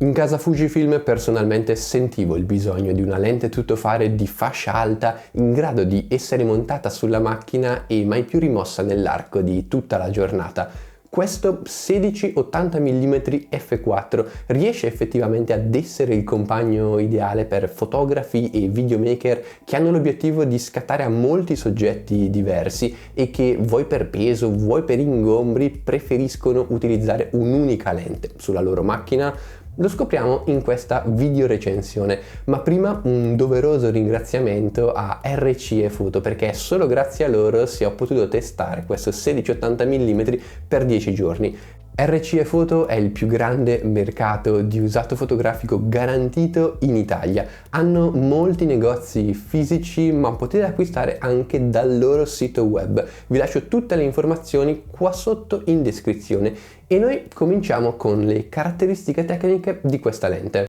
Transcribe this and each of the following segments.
In casa Fujifilm personalmente sentivo il bisogno di una lente tuttofare di fascia alta in grado di essere montata sulla macchina e mai più rimossa nell'arco di tutta la giornata. Questo 16-80 mm f4 riesce effettivamente ad essere il compagno ideale per fotografi e videomaker che hanno l'obiettivo di scattare a molti soggetti diversi e che vuoi per peso, vuoi per ingombri preferiscono utilizzare un'unica lente sulla loro macchina. Lo scopriamo in questa video recensione, ma prima un doveroso ringraziamento a RCE Photo perché è solo grazie a loro se ho potuto testare questo 16-80 mm per 10 giorni. RCE Photo è il più grande mercato di usato fotografico garantito in Italia. Hanno molti negozi fisici, ma potete acquistare anche dal loro sito web. Vi lascio tutte le informazioni qua sotto in descrizione e noi cominciamo con le caratteristiche tecniche di questa lente.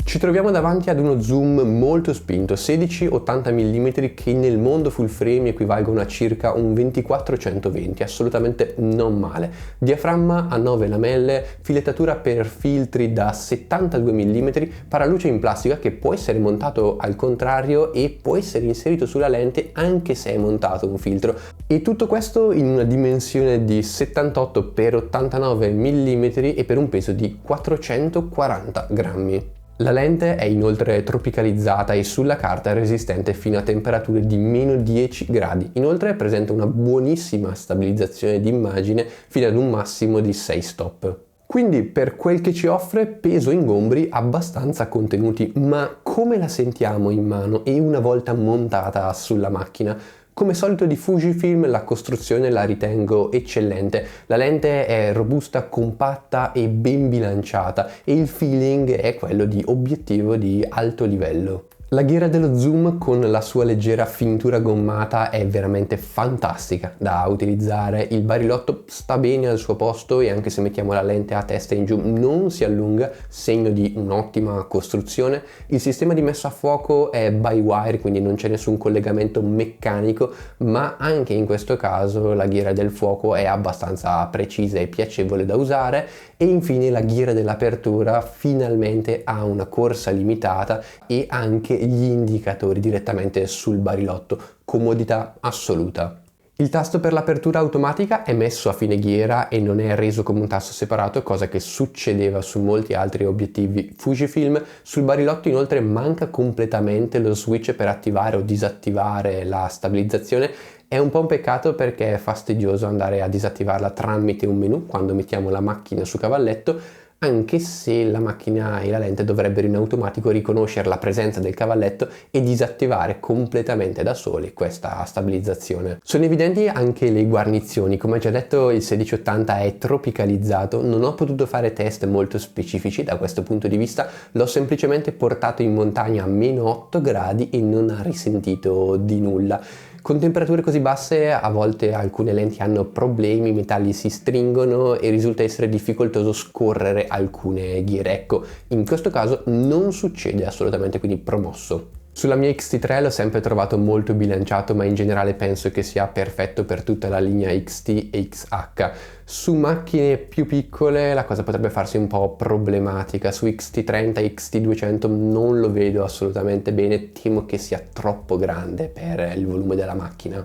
Ci troviamo davanti ad uno zoom molto spinto, 16-80 mm che nel mondo full frame equivalgono a circa un 24-120, assolutamente non male. Diaframma a 9 lamelle, filettatura per filtri da 72 mm, paraluce in plastica che può essere montato al contrario e può essere inserito sulla lente anche se è montato un filtro. E tutto questo in una dimensione di 78x89 mm e per un peso di 440 grammi. La lente è inoltre tropicalizzata e sulla carta è resistente fino a temperature di meno 10 gradi. Inoltre presenta una buonissima stabilizzazione di immagine fino ad un massimo di 6 stop. Quindi per quel che ci offre, peso e ingombri abbastanza contenuti, ma come la sentiamo in mano e una volta montata sulla macchina? Come solito di Fujifilm la costruzione la ritengo eccellente, la lente è robusta, compatta e ben bilanciata e il feeling è quello di obiettivo di alto livello. La ghiera dello zoom con la sua leggera finitura gommata è veramente fantastica da utilizzare, il barilotto sta bene al suo posto e anche se mettiamo la lente a testa in giù non si allunga, segno di un'ottima costruzione. Il sistema di messa a fuoco è by wire, quindi non c'è nessun collegamento meccanico, ma anche in questo caso la ghiera del fuoco è abbastanza precisa e piacevole da usare. E infine la ghiera dell'apertura finalmente ha una corsa limitata e anche gli indicatori direttamente sul barilotto, comodità assoluta. Il tasto per l'apertura automatica è messo a fine ghiera e non è reso come un tasto separato, cosa che succedeva su molti altri obiettivi Fujifilm. Sul barilotto inoltre manca completamente lo switch per attivare o disattivare la stabilizzazione. È un po' un peccato perché è fastidioso andare a disattivarla tramite un menu quando mettiamo la macchina su cavalletto, anche se la macchina e la lente dovrebbero in automatico riconoscere la presenza del cavalletto e disattivare completamente da soli questa stabilizzazione. Sono evidenti anche le guarnizioni, come già detto il 1680 è tropicalizzato, non ho potuto fare test molto specifici da questo punto di vista, l'ho semplicemente portato in montagna a meno 8 gradi e non ha risentito di nulla. Con temperature così basse a volte alcune lenti hanno problemi, i metalli si stringono e risulta essere difficoltoso scorrere alcune ghiere. Ecco, in questo caso non succede assolutamente, quindi promosso. Sulla mia X-T3 l'ho sempre trovato molto bilanciato, ma in generale penso che sia perfetto per tutta la linea XT e XH. Su macchine più piccole la cosa potrebbe farsi un po' problematica, su XT30 e XT200 non lo vedo assolutamente bene, temo che sia troppo grande per il volume della macchina.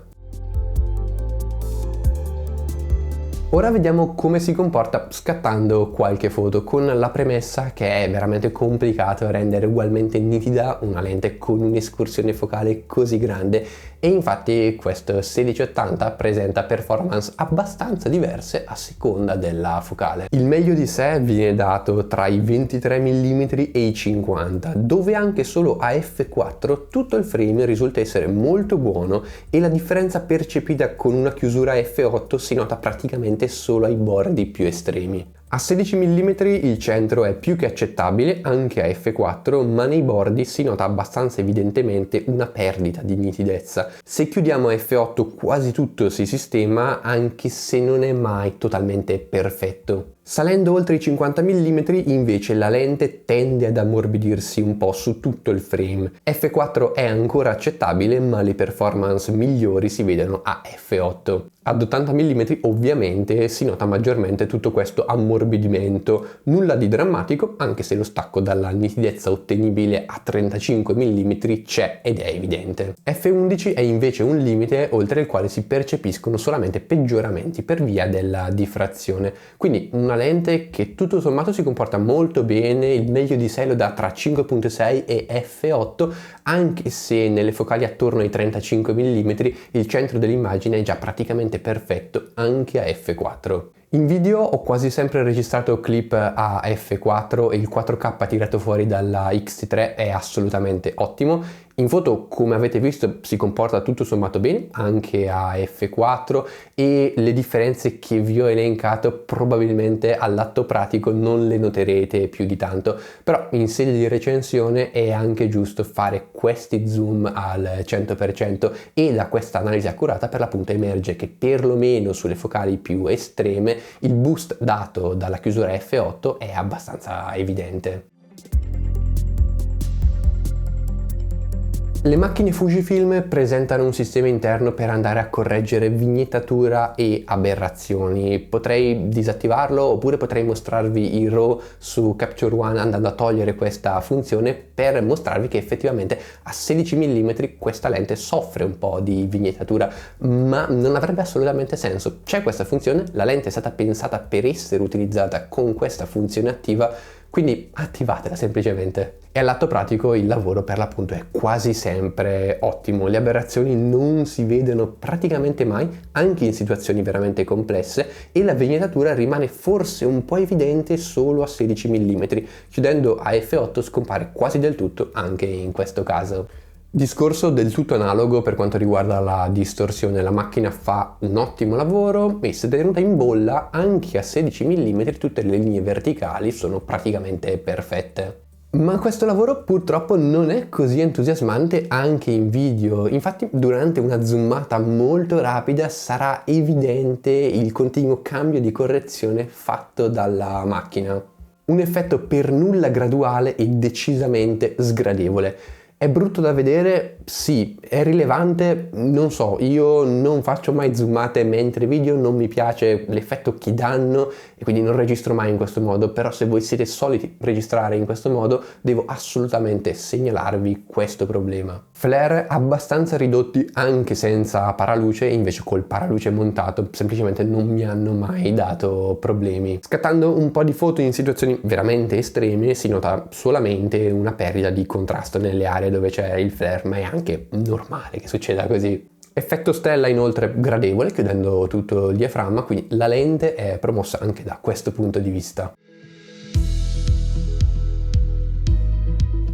Ora vediamo come si comporta scattando qualche foto, con la premessa che è veramente complicato rendere ugualmente nitida una lente con un'escursione focale così grande e infatti questo 1680 presenta performance abbastanza diverse a seconda della focale. Il meglio di sé viene dato tra i 23 mm e i 50, dove anche solo a f4 tutto il frame risulta essere molto buono e la differenza percepita con una chiusura f8 si nota praticamente solo ai bordi più estremi. A 16 mm il centro è più che accettabile anche a f4, ma nei bordi si nota abbastanza evidentemente una perdita di nitidezza. Se chiudiamo a f8 quasi tutto si sistema, anche se non è mai totalmente perfetto. Salendo oltre i 50 mm invece la lente tende ad ammorbidirsi un po' su tutto il frame. f4 è ancora accettabile, ma le performance migliori si vedono a f8. Ad 80 mm ovviamente si nota maggiormente tutto questo ammorbidimento ammorbidimento, nulla di drammatico, anche se lo stacco dalla nitidezza ottenibile a 35 mm c'è ed è evidente. F11 è invece un limite oltre il quale si percepiscono solamente peggioramenti per via della diffrazione, quindi una lente che tutto sommato si comporta molto bene, il meglio di sé lo dà tra 5.6 e f8, anche se nelle focali attorno ai 35 mm il centro dell'immagine è già praticamente perfetto anche a f4. In video ho quasi sempre registrato clip a f4 e il 4K tirato fuori dalla X-T3 è assolutamente ottimo. In foto, come avete visto, si comporta tutto sommato bene anche a f4 e le differenze che vi ho elencato probabilmente all'atto pratico non le noterete più di tanto, però in sede di recensione è anche giusto fare questi zoom al 100% e da questa analisi accurata per l'appunto emerge che perlomeno sulle focali più estreme il boost dato dalla chiusura f8 è abbastanza evidente. Le macchine Fujifilm presentano un sistema interno per andare a correggere vignettatura e aberrazioni. Potrei disattivarlo oppure potrei mostrarvi il RAW su Capture One andando a togliere questa funzione per mostrarvi che effettivamente a 16 mm questa lente soffre un po' di vignettatura, ma non avrebbe assolutamente senso. C'è questa funzione, la lente è stata pensata per essere utilizzata con questa funzione attiva, quindi attivatela semplicemente. E all'atto pratico il lavoro per l'appunto è quasi sempre ottimo, le aberrazioni non si vedono praticamente mai, anche in situazioni veramente complesse, e la vignettatura rimane forse un po' evidente solo a 16 mm, chiudendo a f8 scompare quasi del tutto anche in questo caso. Discorso del tutto analogo per quanto riguarda la distorsione, la macchina fa un ottimo lavoro e se tenuta in bolla anche a 16 mm tutte le linee verticali sono praticamente perfette. Ma questo lavoro purtroppo non è così entusiasmante anche in video, infatti durante una zoomata molto rapida sarà evidente il continuo cambio di correzione fatto dalla macchina. Un effetto per nulla graduale e decisamente sgradevole. È brutto da vedere? Sì. È rilevante? Non so, io non faccio mai zoomate mentre video, non mi piace l'effetto che danno e quindi non registro mai in questo modo, però se voi siete soliti registrare in questo modo devo assolutamente segnalarvi questo problema. Flare abbastanza ridotti anche senza paraluce, invece col paraluce montato semplicemente non mi hanno mai dato problemi. Scattando un po' di foto in situazioni veramente estreme si nota solamente una perdita di contrasto nelle aree dove c'è il flare, ma è anche normale che succeda così. Effetto stella inoltre gradevole, chiudendo tutto il diaframma, quindi la lente è promossa anche da questo punto di vista.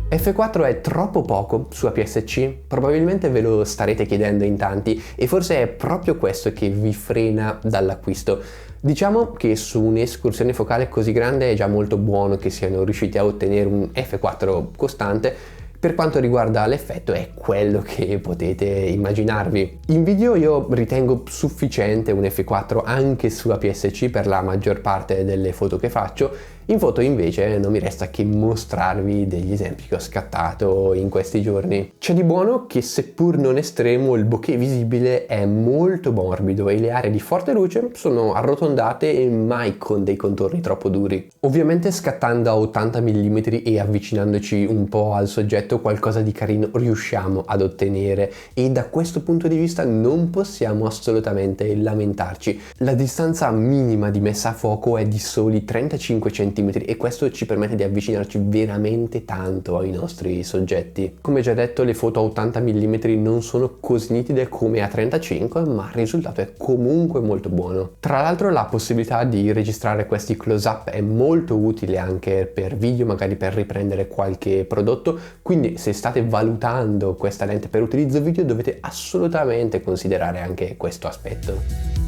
F4 è troppo poco su APS-C? Probabilmente ve lo starete chiedendo in tanti e forse è proprio questo che vi frena dall'acquisto. Diciamo che su un'escursione focale così grande è già molto buono che siano riusciti a ottenere un F4 costante. Per quanto riguarda l'effetto è quello che potete immaginarvi. In video io ritengo sufficiente un F4 anche su APS-C per la maggior parte delle foto che faccio. In foto invece non mi resta che mostrarvi degli esempi che ho scattato in questi giorni. C'è di buono che seppur non estremo il bokeh visibile è molto morbido e le aree di forte luce sono arrotondate e mai con dei contorni troppo duri. Ovviamente scattando a 80 mm e avvicinandoci un po' al soggetto qualcosa di carino riusciamo ad ottenere e da questo punto di vista non possiamo assolutamente lamentarci. La distanza minima di messa a fuoco è di soli 35 cm e questo ci permette di avvicinarci veramente tanto ai nostri soggetti. Come già detto, le foto a 80 mm non sono così nitide come a 35, ma il risultato è comunque molto buono. Tra l'altro la possibilità di registrare questi close-up è molto utile anche per video, magari per riprendere qualche prodotto, quindi se state valutando questa lente per utilizzo video dovete assolutamente considerare anche questo aspetto.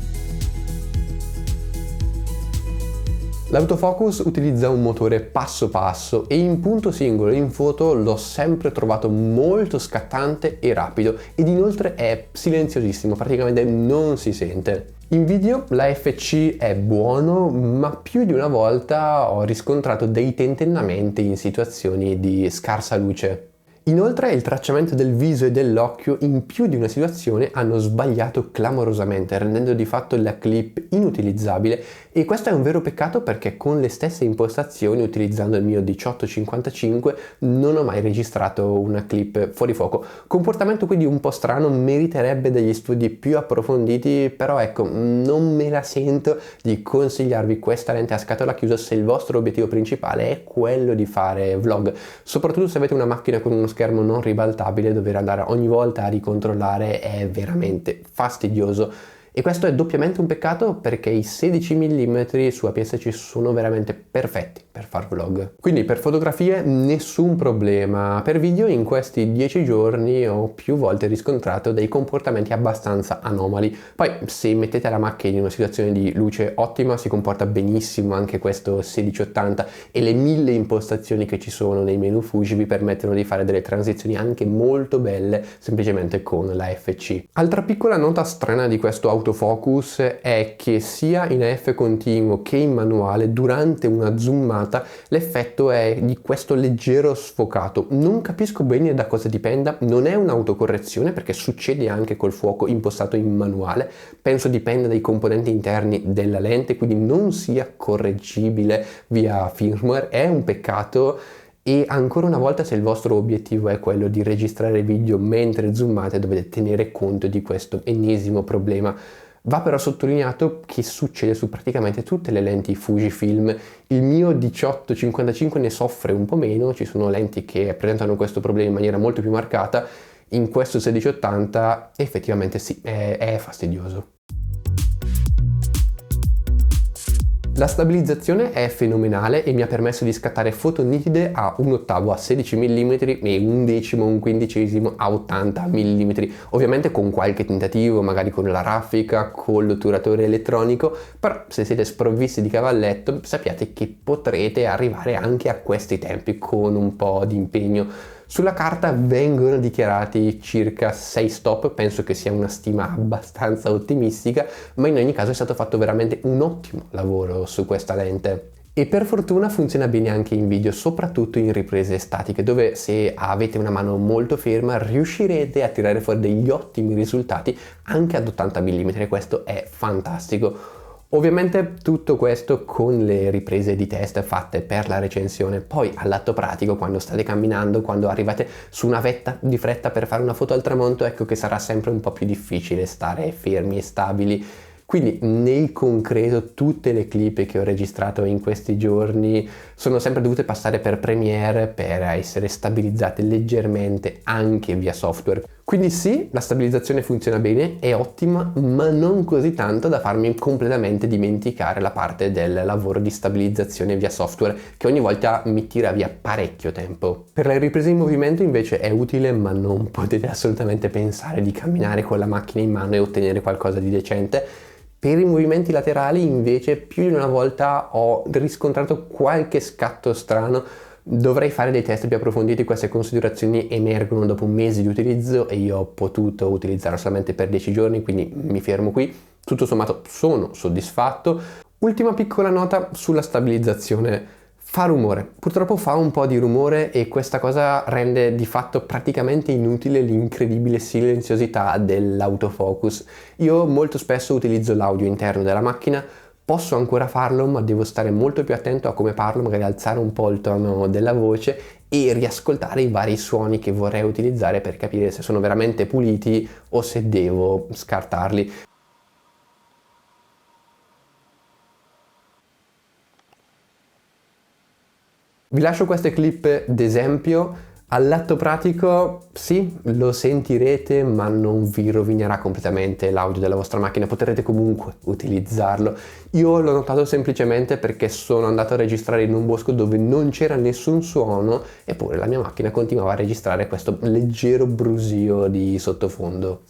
L'autofocus utilizza un motore passo passo e in punto singolo in foto l'ho sempre trovato molto scattante e rapido ed inoltre è silenziosissimo, praticamente non si sente. In video la FC è buono, ma più di una volta ho riscontrato dei tentennamenti in situazioni di scarsa luce. Inoltre il tracciamento del viso e dell'occhio in più di una situazione hanno sbagliato clamorosamente, rendendo di fatto la clip inutilizzabile, e questo è un vero peccato perché con le stesse impostazioni, utilizzando il mio 1855, non ho mai registrato una clip fuori fuoco. Comportamento quindi un po' strano, meriterebbe degli studi più approfonditi, però ecco, non me la sento di consigliarvi questa lente a scatola chiusa se il vostro obiettivo principale è quello di fare vlog, soprattutto se avete una macchina con uno schermo non ribaltabile. Dover andare ogni volta a ricontrollare è veramente fastidioso. E questo è doppiamente un peccato perché i 16 mm su APS-C sono veramente perfetti per far vlog. Quindi per fotografie nessun problema. Per video in questi 10 giorni ho più volte riscontrato dei comportamenti abbastanza anomali. Poi se mettete la macchina in una situazione di luce ottima si comporta benissimo anche questo 1680, e le 1000 impostazioni che ci sono nei menu Fuji vi permettono di fare delle transizioni anche molto belle semplicemente con la FC. Altra piccola nota strana di questo autofocus è che sia in AF continuo che in manuale durante una zoomata l'effetto è di questo leggero sfocato. Non capisco bene da cosa dipenda, non è un'autocorrezione perché succede anche col fuoco impostato in manuale, penso dipenda dai componenti interni della lente, quindi non sia correggibile via firmware, è un peccato. E ancora una volta, se il vostro obiettivo è quello di registrare video mentre zoomate, dovete tenere conto di questo ennesimo problema. Va però sottolineato che succede su praticamente tutte le lenti Fujifilm. Il mio 1855 ne soffre un po' meno, ci sono lenti che presentano questo problema in maniera molto più marcata. In questo 1680 effettivamente sì, è fastidioso. La stabilizzazione è fenomenale e mi ha permesso di scattare foto nitide a 1/8 a 16 mm e 1/10, 1/15 a 80 mm, ovviamente con qualche tentativo, magari con la raffica, con l'otturatore elettronico, però se siete sprovvisti di cavalletto sappiate che potrete arrivare anche a questi tempi con un po' di impegno. Sulla carta vengono dichiarati circa 6 stop, penso che sia una stima abbastanza ottimistica, ma in ogni caso è stato fatto veramente un ottimo lavoro su questa lente. E per fortuna funziona bene anche in video, soprattutto in riprese statiche, dove se avete una mano molto ferma riuscirete a tirare fuori degli ottimi risultati anche ad 80 mm, questo è fantastico. Ovviamente tutto questo con le riprese di test fatte per la recensione. Poi all'atto pratico, quando state camminando, quando arrivate su una vetta di fretta per fare una foto al tramonto, ecco che sarà sempre un po' più difficile stare fermi e stabili. Quindi nel concreto tutte le clip che ho registrato in questi giorni sono sempre dovute passare per Premiere per essere stabilizzate leggermente anche via software. Quindi sì, la stabilizzazione funziona bene, è ottima, ma non così tanto da farmi completamente dimenticare la parte del lavoro di stabilizzazione via software, che ogni volta mi tira via parecchio tempo. Per le riprese in movimento invece è utile, ma non potete assolutamente pensare di camminare con la macchina in mano e ottenere qualcosa di decente. Per i movimenti laterali invece più di una volta ho riscontrato qualche scatto strano. Dovrei fare dei test più approfonditi, queste considerazioni emergono dopo un mese di utilizzo e io ho potuto utilizzarlo solamente per 10 giorni, quindi mi fermo qui. Tutto sommato sono soddisfatto. Ultima piccola nota sulla stabilizzazione. Fa rumore, purtroppo fa un po' di rumore e questa cosa rende di fatto praticamente inutile l'incredibile silenziosità dell'autofocus. Io molto spesso utilizzo l'audio interno della macchina, posso ancora farlo ma devo stare molto più attento a come parlo, magari alzare un po' il tono della voce e riascoltare i vari suoni che vorrei utilizzare per capire se sono veramente puliti o se devo scartarli. Vi lascio queste clip d'esempio. All'atto pratico sì, lo sentirete, ma non vi rovinerà completamente l'audio della vostra macchina, potrete comunque utilizzarlo. Io l'ho notato semplicemente perché sono andato a registrare in un bosco dove non c'era nessun suono, eppure la mia macchina continuava a registrare questo leggero brusio di sottofondo.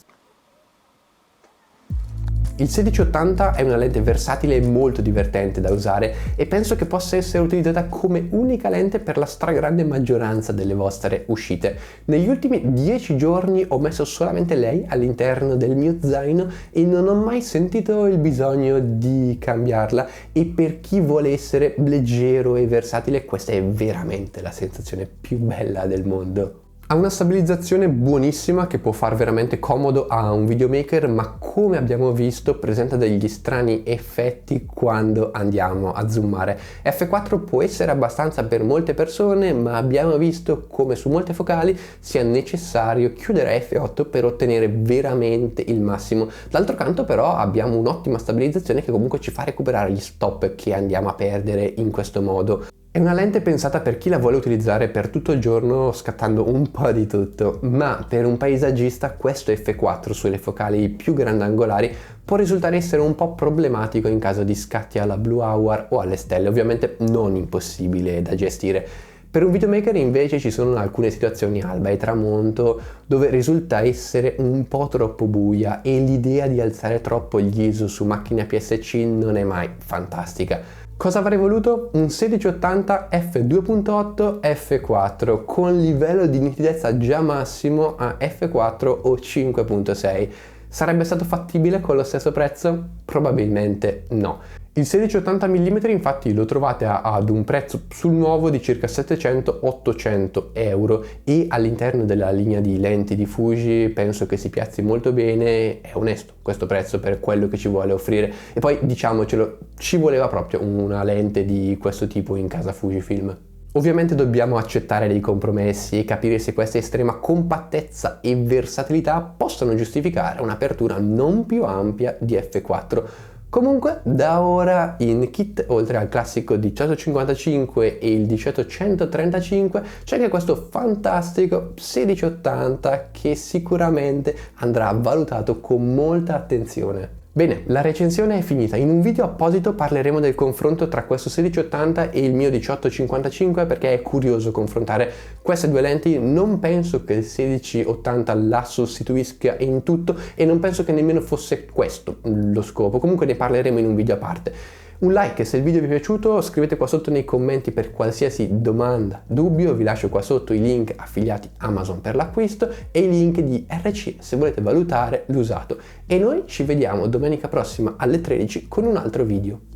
Il 1680 è una lente versatile e molto divertente da usare e penso che possa essere utilizzata come unica lente per la stragrande maggioranza delle vostre uscite. Negli ultimi 10 giorni ho messo solamente lei all'interno del mio zaino e non ho mai sentito il bisogno di cambiarla, e per chi vuole essere leggero e versatile questa è veramente la sensazione più bella del mondo. Ha una stabilizzazione buonissima che può far veramente comodo a un videomaker, ma come abbiamo visto presenta degli strani effetti quando andiamo a zoomare. F4 può essere abbastanza per molte persone, ma abbiamo visto come su molte focali sia necessario chiudere F8 per ottenere veramente il massimo. D'altro canto però abbiamo un'ottima stabilizzazione che comunque ci fa recuperare gli stop che andiamo a perdere in questo modo. È una lente pensata per chi la vuole utilizzare per tutto il giorno scattando un po' di tutto, ma per un paesaggista questo F4 sulle focali più grandangolari può risultare essere un po' problematico in caso di scatti alla Blue Hour o alle stelle, ovviamente non impossibile da gestire. Per un videomaker invece ci sono alcune situazioni alba e tramonto dove risulta essere un po' troppo buia e l'idea di alzare troppo gli ISO su macchine APS-C non è mai fantastica. Cosa avrei voluto? Un 1680 f2.8 f4 con livello di nitidezza già massimo a f4 o 5.6. Sarebbe stato fattibile con lo stesso prezzo? Probabilmente no. Il 1680 mm infatti lo trovate ad un prezzo sul nuovo di circa 700-800 euro e all'interno della linea di lenti di Fuji penso che si piazzi molto bene, è onesto questo prezzo per quello che ci vuole offrire e poi diciamocelo, ci voleva proprio una lente di questo tipo in casa Fujifilm. Ovviamente dobbiamo accettare dei compromessi e capire se questa estrema compattezza e versatilità possono giustificare un'apertura non più ampia di f4. Comunque da ora in kit, oltre al classico 1855 e il 1835, c'è anche questo fantastico 1680 che sicuramente andrà valutato con molta attenzione. Bene, la recensione è finita. In un video apposito parleremo del confronto tra questo 1680 e il mio 1855 perché è curioso confrontare queste due lenti. Non penso che il 1680 la sostituisca in tutto e non penso che nemmeno fosse questo lo scopo. Comunque ne parleremo in un video a parte. Un like se il video vi è piaciuto, scrivete qua sotto nei commenti per qualsiasi domanda, dubbio, vi lascio qua sotto i link affiliati Amazon per l'acquisto e i link di RC se volete valutare l'usato. E noi ci vediamo domenica prossima alle 13 con un altro video.